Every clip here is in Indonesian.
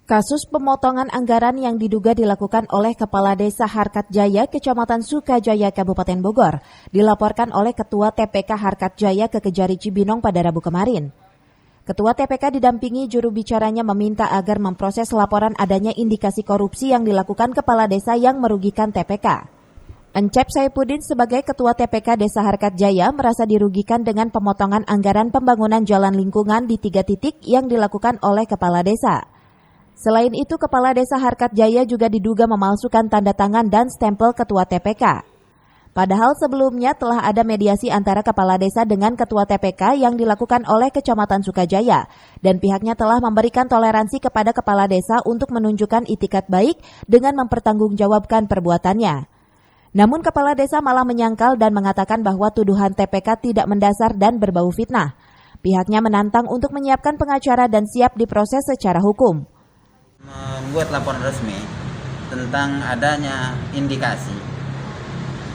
Kasus pemotongan anggaran yang diduga dilakukan oleh Kepala Desa Harkat Jaya, Kecamatan Sukajaya, Kabupaten Bogor, dilaporkan oleh Ketua TPK Harkat Jaya ke Kejari Cibinong pada Rabu kemarin. Ketua TPK didampingi juru bicaranya meminta agar memproses laporan adanya indikasi korupsi yang dilakukan Kepala Desa yang merugikan TPK. Encep Saipudin sebagai Ketua TPK Desa Harkat Jaya merasa dirugikan dengan pemotongan anggaran pembangunan jalan lingkungan di 3 titik yang dilakukan oleh Kepala Desa. Selain itu, Kepala Desa Harkat Jaya juga diduga memalsukan tanda tangan dan stempel Ketua TPK. Padahal sebelumnya telah ada mediasi antara Kepala Desa dengan Ketua TPK yang dilakukan oleh Kecamatan Sukajaya, dan pihaknya telah memberikan toleransi kepada Kepala Desa untuk menunjukkan itikat baik dengan mempertanggungjawabkan perbuatannya. Namun Kepala Desa malah menyangkal dan mengatakan bahwa tuduhan TPK tidak mendasar dan berbau fitnah. Pihaknya menantang untuk menyiapkan pengacara dan siap diproses secara hukum. Membuat laporan resmi tentang adanya indikasi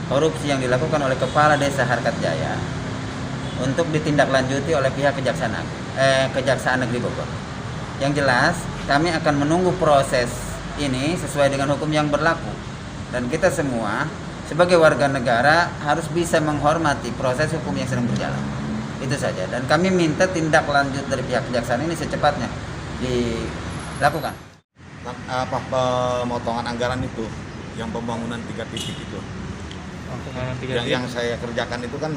korupsi yang dilakukan oleh Kepala Desa Harkat Jaya untuk ditindaklanjuti oleh pihak Kejaksaan Negeri Bogor. Yang jelas, kami akan menunggu proses ini sesuai dengan hukum yang berlaku, dan kita semua sebagai warga negara harus bisa menghormati proses hukum yang sedang berjalan. Itu saja, dan kami minta tindak lanjut dari pihak kejaksaan ini secepatnya dilakukan. Pemotongan anggaran itu, yang pembangunan 3 titik itu, yang saya kerjakan itu kan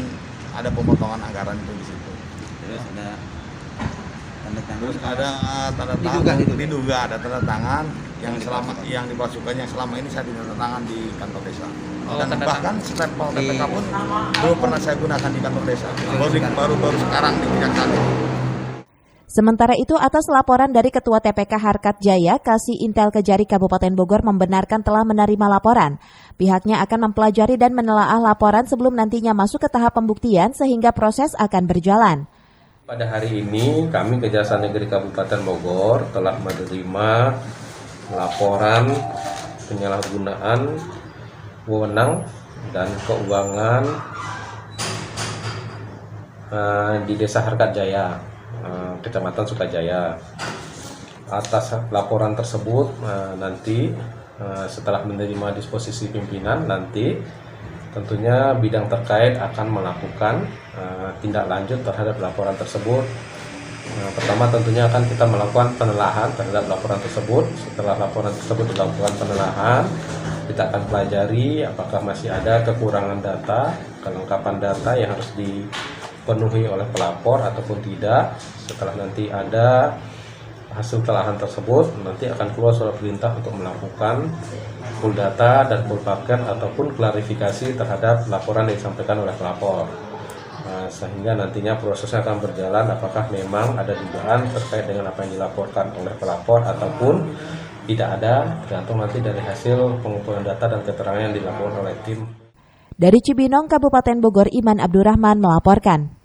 ada pemotongan anggaran itu di situ. Terus ada tanda tangan. Terus ada tanda tangan, diduga ada tanda tangan yang dipalsukan yang selama ini saya tanda tangan di kantor desa. Dan bahkan stempel TPK pun belum pernah saya gunakan di kantor desa. Baru sekarang di kejaksaan. Sementara itu, atas laporan dari Ketua TPK Harkat Jaya, Kasih Intel Kejari Kabupaten Bogor membenarkan telah menerima laporan. Pihaknya akan mempelajari dan menelaah laporan sebelum nantinya masuk ke tahap pembuktian sehingga proses akan berjalan. Pada hari ini, kami Kejaksaan Negeri Kabupaten Bogor telah menerima laporan penyalahgunaan wewenang dan keuangan di Desa Harkat Jaya, Kecamatan Sukajaya. Atas laporan tersebut nanti setelah menerima disposisi pimpinan, nanti tentunya bidang terkait akan melakukan tindak lanjut terhadap laporan tersebut. Pertama tentunya akan kita melakukan penelaahan terhadap laporan tersebut. Setelah laporan tersebut dilakukan penelaahan, kita akan pelajari apakah masih ada kekurangan data, kelengkapan data yang harus dipenuhi oleh pelapor ataupun tidak. Setelah nanti ada hasil telahan tersebut, nanti akan keluar surat perintah untuk melakukan full data dan full paket ataupun klarifikasi terhadap laporan yang disampaikan oleh pelapor. Sehingga nantinya prosesnya akan berjalan apakah memang ada dugaan terkait dengan apa yang dilaporkan oleh pelapor ataupun tidak ada, tergantung nanti dari hasil pengumpulan data dan keterangan yang dilakukan oleh tim. Dari Cibinong, Kabupaten Bogor, Iman Abdurrahman melaporkan.